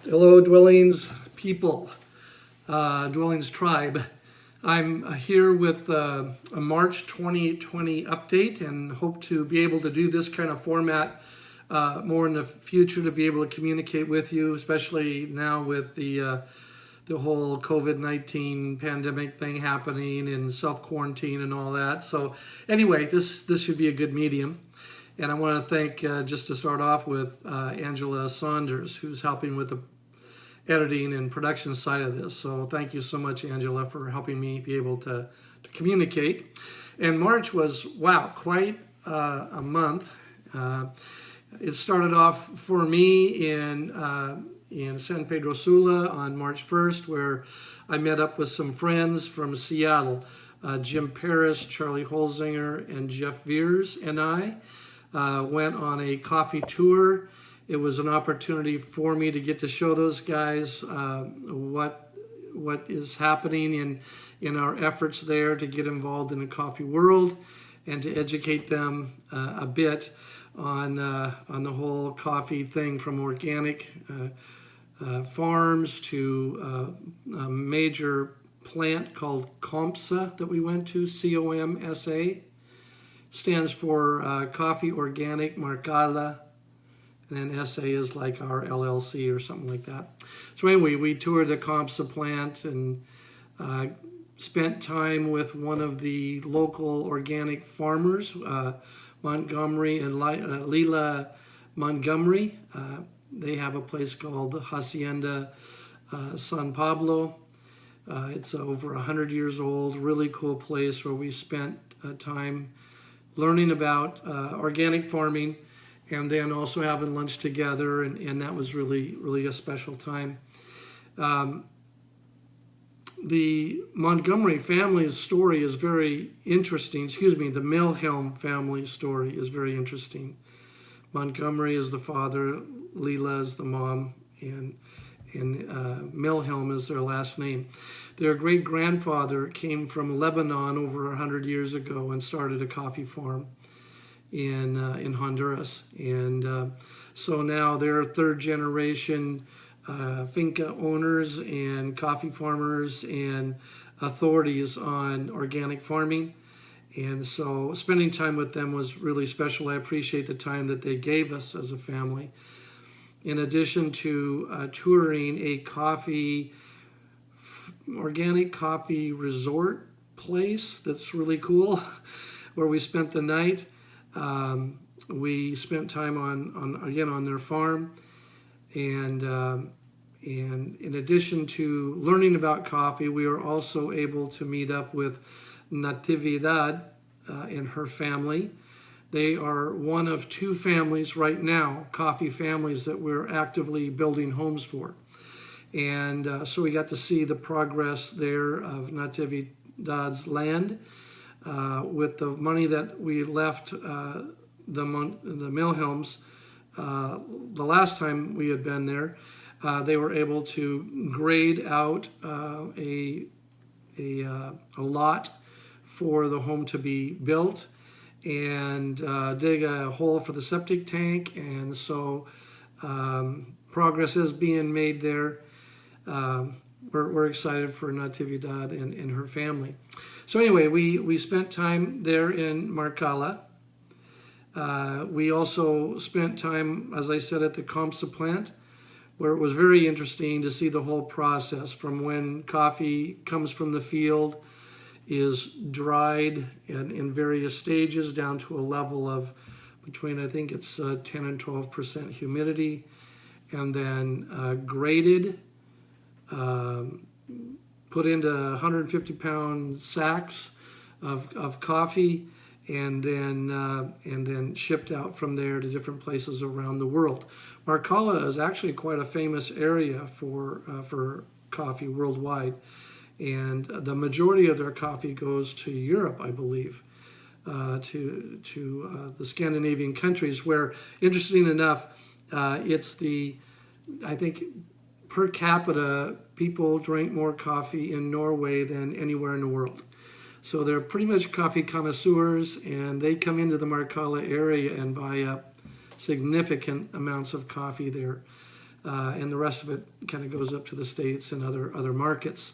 Hello, Dwellings people, Dwellings tribe. I'm here with a March 2020 update and hope to be able to do this kind of format more in the future to be able to communicate with you, especially now with the whole COVID-19 pandemic thing happening and self-quarantine and all that. So anyway, this should be a good medium. And I want to thank, just to start off with, Angela Saunders, who's helping with the editing and production side of this. So thank you so much, Angela, for helping me be able to communicate. And March was, wow, quite a month. It started off for me in San Pedro Sula on March 1st, where I met up with some friends from Seattle, Jim Paris, Charlie Holzinger, and Jeff Veers, and I went on a coffee tour. It was an opportunity for me to get to show those guys what is happening in our efforts there to get involved in the coffee world and to educate them a bit on the whole coffee thing, from organic farms to a major plant called COMSA that we went to, COMSA. Stands for Coffee Organic Marcala, and then SA is like our LLC or something like that. So anyway, we toured the COMSA plant and spent time with one of the local organic farmers, Montgomery and Leila Montgomery. They have a place called Hacienda San Pablo. It's over 100 years old, really cool place where we spent time learning about organic farming and then also having lunch together, and that was really a special time. The Montgomery family's story is very interesting. The Milhelm family story is very interesting. Montgomery is the father, Leila is the mom, and Milhelm is their last name. Their great-grandfather came from Lebanon over 100 years ago and started a coffee farm in Honduras. And so now they're third-generation finca owners and coffee farmers and authorities on organic farming. And so spending time with them was really special. I appreciate the time that they gave us as a family. In addition to touring a organic coffee resort place that's really cool, where we spent the night. We spent time on their farm, and in addition to learning about coffee, we were also able to meet up with Natividad and her family. They are one of two families right now, coffee families, that we're actively building homes for. And so we got to see the progress there of Natividad's land. With the money that we left the Milhelms, the last time we had been there, they were able to grade out a lot for the home to be built and dig a hole for the septic tank. And so progress is being made there. We're excited for Natividad and her family. So anyway, we spent time there in Marcala. We also spent time, as I said, at the COMSA plant, where it was very interesting to see the whole process from when coffee comes from the field, is dried in various stages down to a level of between, I think it's 10 and 12% humidity, and then graded, put into 150-pound sacks of coffee, and then shipped out from there to different places around the world. Marcala is actually quite a famous area for coffee worldwide, and the majority of their coffee goes to Europe, I believe, to the Scandinavian countries, where, interesting enough, I think per capita, people drink more coffee in Norway than anywhere in the world. So they're pretty much coffee connoisseurs, and they come into the Marcala area and buy up significant amounts of coffee there. and the rest of it kind of goes up to the States and other markets.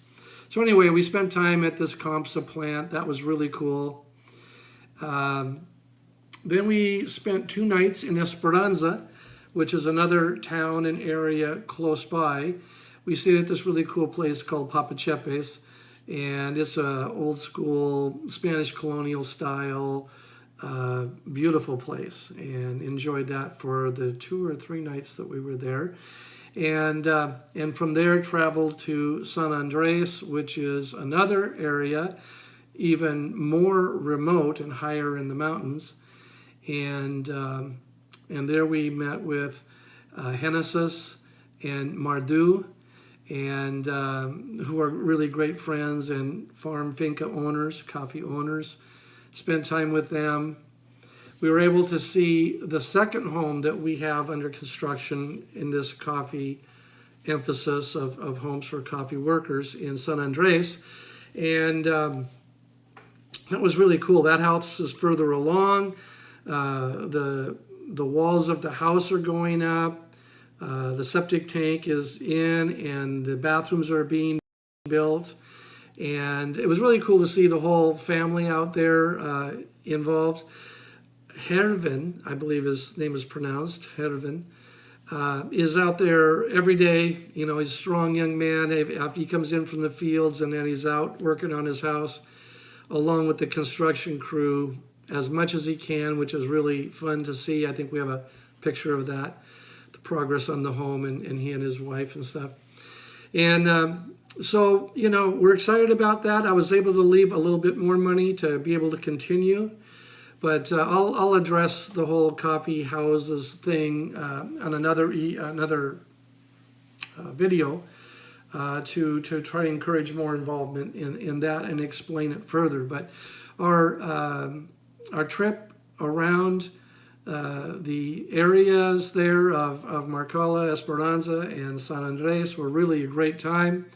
So anyway, we spent time at this Comsa plant. That was really cool. Then we spent 2 nights in Esperanza, which is another town and area close by. We stayed at this really cool place called Papachepes, and it's a old school Spanish colonial style, beautiful place, and enjoyed that for the 2 or 3 nights that we were there. And from there traveled to San Andres, which is another area, even more remote and higher in the mountains. And there we met with Genesis and Mardu, and who are really great friends and farm finca owners, coffee owners. Spent time with them. We were able to see the second home that we have under construction in this coffee emphasis of homes for coffee workers in San Andres. And that was really cool. That house is further along. The walls of the house are going up. The septic tank is in, and the bathrooms are being built. And it was really cool to see the whole family out there involved. Hervin, I believe his name is pronounced, Hervin, is out there every day. You know, he's a strong young man. After he comes in from the fields, and then he's out working on his house along with the construction crew as much as he can, which is really fun to see. I think we have a picture of that, the progress on the home, and he and his wife and stuff. And so, you know, we're excited about that. I was able to leave a little bit more money to be able to continue. But I'll address the whole coffee houses thing on another video to try to encourage more involvement in that and explain it further. But our trip around the areas there of Marcala, Esperanza, and San Andres were really a great time.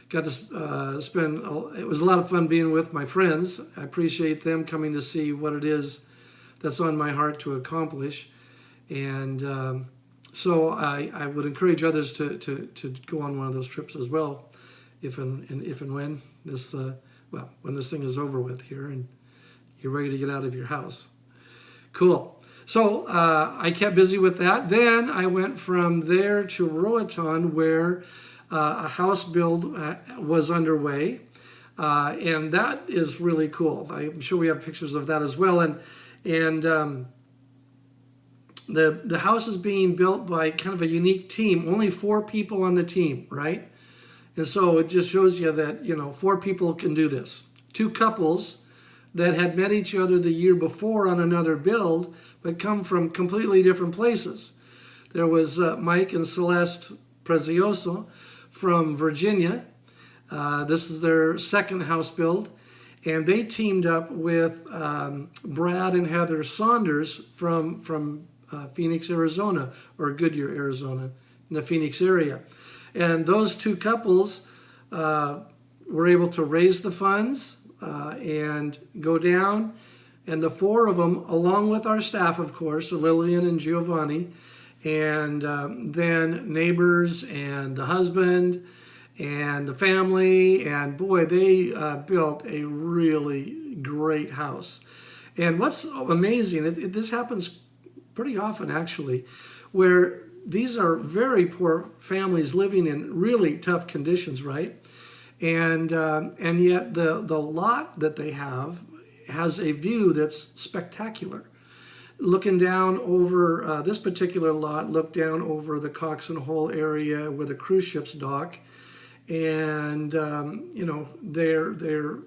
Got to spend, it was a lot of fun being with my friends. I appreciate them coming to see what it is that's on my heart to accomplish. And so I would encourage others to go on one of those trips as well, if and when this, when this thing is over with here and you're ready to get out of your house. Cool. So I kept busy with that. Then I went from there to Roatan, where a house build was underway, and that is really cool. I'm sure we have pictures of that as well. And the house is being built by kind of a unique team. Only 4 people on the team, right? And so it just shows you that, you know, 4 people can do this. 2 couples that had met each other the year before on another build, but come from completely different places. There was Mike and Celeste Prezioso from Virginia. This is their second house build, and they teamed up with Brad and Heather Saunders from Phoenix, Arizona, or Goodyear, Arizona, in the Phoenix area. And those 2 couples were able to raise the funds and go down, and the 4 of them, along with our staff, of course, Lillian and Giovanni, and then neighbors and the husband and the family, and boy, they built a really great house. And what's amazing, this happens pretty often actually, where these are very poor families living in really tough conditions, right? And yet the lot that they have has a view that's spectacular. Looking down over this particular lot, look down over the Cox and Hole area where the cruise ships dock, and you know, they're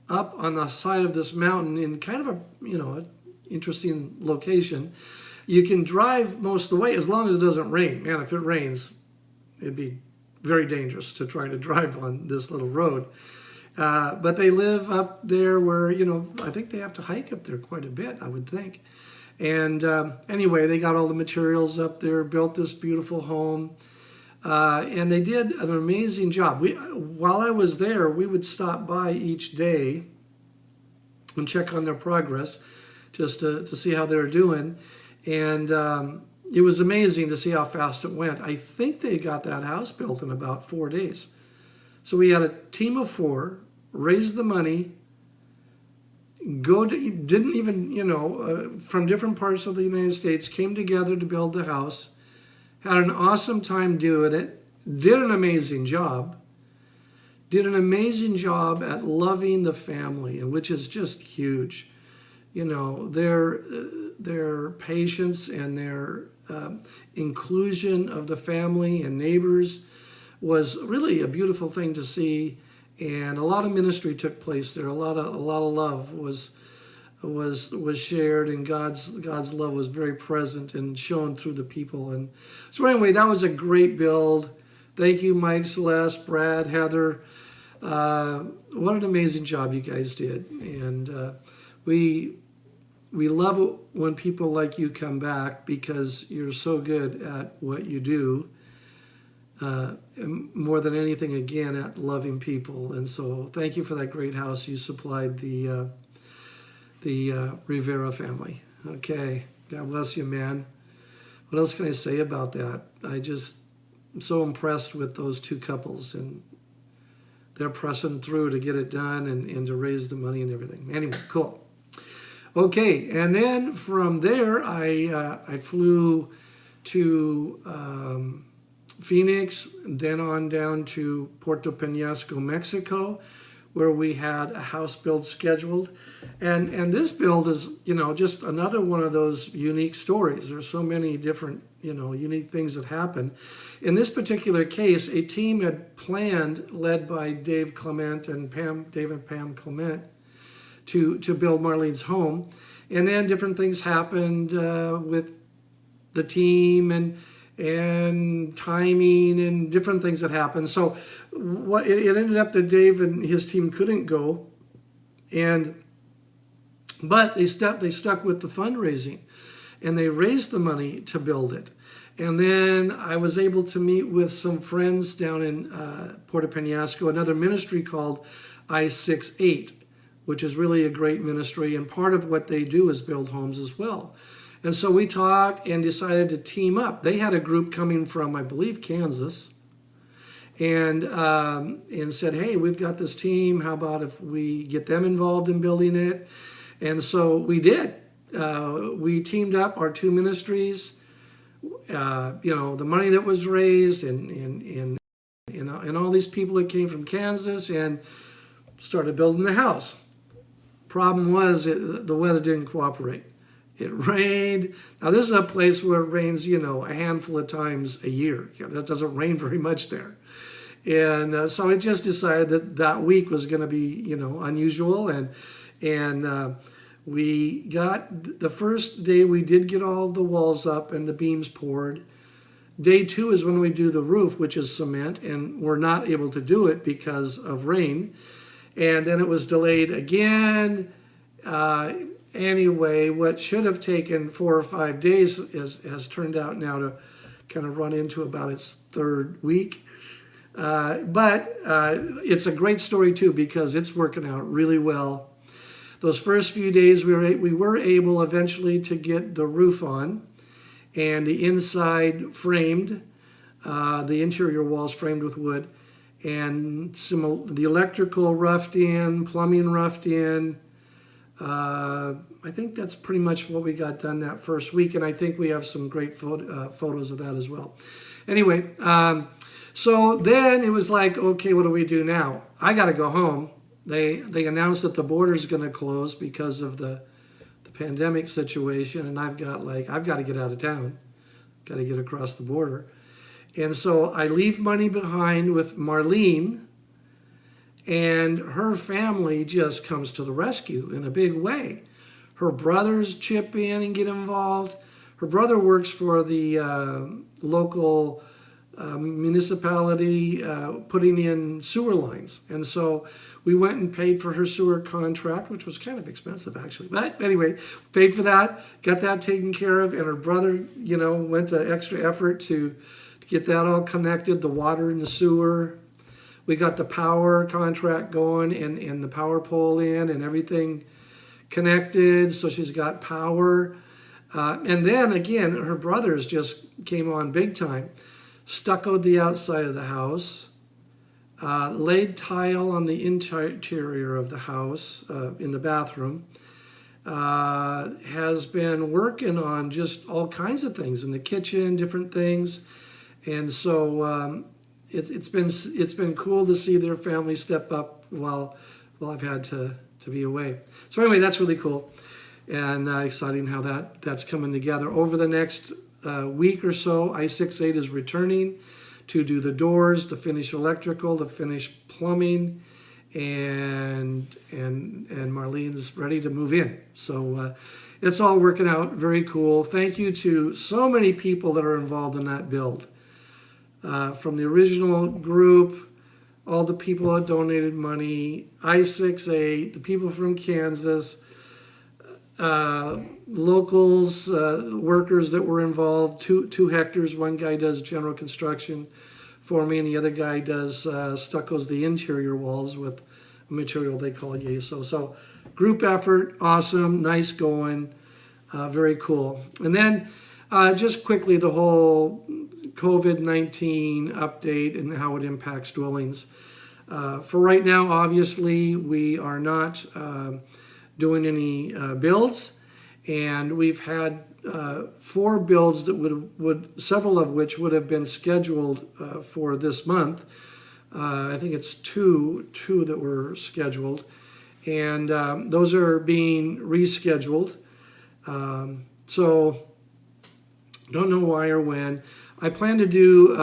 up on the side of this mountain in kind of a, you know, an interesting location. You can drive most of the way as long as it doesn't rain. Man, if it rains, it'd be very dangerous to try to drive on this little road. But they live up there where, you know, I think they have to hike up there quite a bit, I would think. And anyway, they got all the materials up there, built this beautiful home, and they did an amazing job. While I was there, we would stop by each day and check on their progress, just to see how they're doing. And it was amazing to see how fast it went. I think they got that house built in about 4 days. So we had a team of 4, raised the money, didn't even, from different parts of the United States, came together to build the house, had an awesome time doing it, did an amazing job at loving the family, which is just huge. Their patience and their inclusion of the family and neighbors was really a beautiful thing to see, and a lot of ministry took place there. A lot of love was shared, and God's love was very present and shown through the people. And so anyway, that was a great build. Thank you, Mike, Celeste, Brad, Heather. What an amazing job you guys did, and we love it when people like you come back, because you're so good at what you do. More than anything, again, at loving people. And so thank you for that great house you supplied the Rivera family. Okay, God bless you, man. What else can I say about that? I'm so impressed with those 2 couples, and they're pressing through to get it done and to raise the money and everything. Anyway, cool. Okay, and then from there, I flew to Phoenix, then on down to Puerto Peñasco, Mexico, where we had a house build scheduled. And this build is, just another one of those unique stories. There's so many different, unique things that happen. In this particular case, a team had planned, led by Dave and Pam Clement, to build Marlene's home. And then different things happened with the team and timing and different things that happened. So it ended up that Dave and his team couldn't go, but they stuck with the fundraising, and they raised the money to build it. And then I was able to meet with some friends down in Puerto Peñasco, another ministry called I-68, which is really a great ministry, and part of what they do is build homes as well. And so we talked and decided to team up. They had a group coming from, I believe, Kansas, and said, hey, we've got this team. How about if we get them involved in building it? And so we did. We teamed up our 2 ministries. The money that was raised and all these people that came from Kansas, and started building the house. Problem was the weather didn't cooperate. It rained. Now, this is a place where it rains, a handful of times a year. That doesn't rain very much there. And so it just decided that week was going to be, unusual. And we got, the first day we did get all the walls up and the beams poured. Day 2 is when we do the roof, which is cement, and we're not able to do it because of rain. And then it was delayed again. Anyway, what should have taken 4 or 5 days has turned out now to kind of run into about its 3rd week. But it's a great story too, because it's working out really well. Those first few days we were able eventually to get the roof on, and the inside framed, the interior walls framed with wood, and the electrical roughed in, plumbing roughed in. I think that's pretty much what we got done that first week, and I think we have some great photos of that as well. Anyway, so then it was like, okay, what do we do now? I got to go home. They announced that the border's going to close because of the pandemic situation, and I've got to get out of town, got to get across the border. And so I leave money behind with Marlene, and her family just comes to the rescue in a big way. Her brothers chip in and get involved. Her brother works for the local municipality putting in sewer lines. And so we went and paid for her sewer contract, which was kind of expensive actually. But anyway, paid for that, got that taken care of, and her brother, went to extra effort to get that all connected, the water and the sewer. We got the power contract going and the power pole in and everything connected, so she's got power. And then again, her brothers just came on big time. Stuccoed the outside of the house, laid tile on the interior of the house in the bathroom, has been working on just all kinds of things in the kitchen, different things. And so it's been cool to see their family step up while I've had to be away. So anyway, that's really cool and exciting how that's coming together. Over the next week or so, I-68 is returning to do the doors, the finish electrical, the finish plumbing, and Marlene's ready to move in. So it's all working out very cool. Thank you to so many people that are involved in that build. From the original group, all the people that donated money, I-68, the people from Kansas, locals, workers that were involved, two hectares. One guy does general construction for me, and the other guy does stuccos the interior walls with a material they call yeso. So group effort, awesome, nice going, very cool. And then just quickly, the whole COVID-19 update and how it impacts dwellings. For right now, obviously, we are not doing any builds, and we've had 4 builds that would several of which would have been scheduled for this month. I think it's two that were scheduled, and those are being rescheduled. So don't know why or when. I plan to do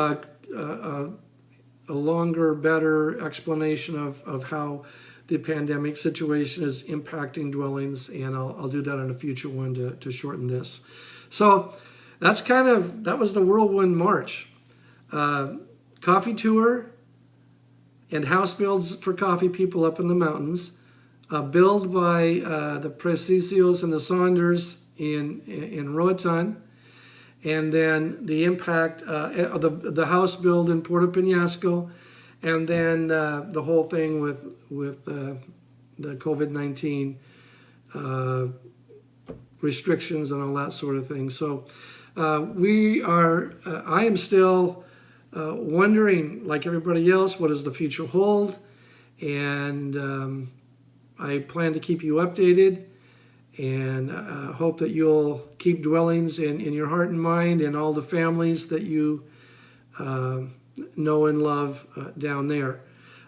a longer, better explanation of how the pandemic situation is impacting dwellings, and I'll do that in a future one to shorten this. So that was the whirlwind March. Coffee tour and house builds for coffee people up in the mountains. A build by the Precisios and the Saunders in Roatan. And then the impact, the house build in Puerto Peñasco, and then the whole thing with the COVID-19 restrictions and all that sort of thing. So I am still wondering, like everybody else, what does the future hold? And I plan to keep you updated, and hope that you'll keep dwellings in your heart and mind, and all the families that you know and love down there.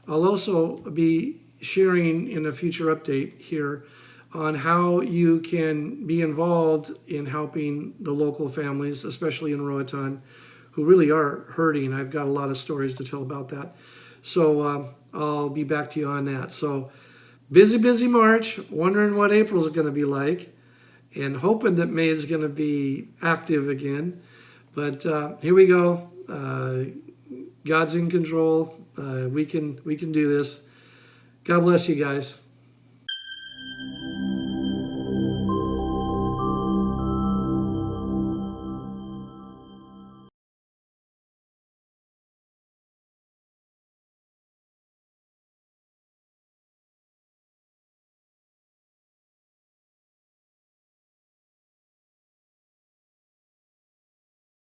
I'll also be sharing in a future update here on how you can be involved in helping the local families, especially in Roatan, who really are hurting. I've got a lot of stories to tell about that. So I'll be back to you on that. So busy March, wondering what April's going to be like, and hoping that May is going to be active again. But here we go. God's in control. We can do this. God bless you guys.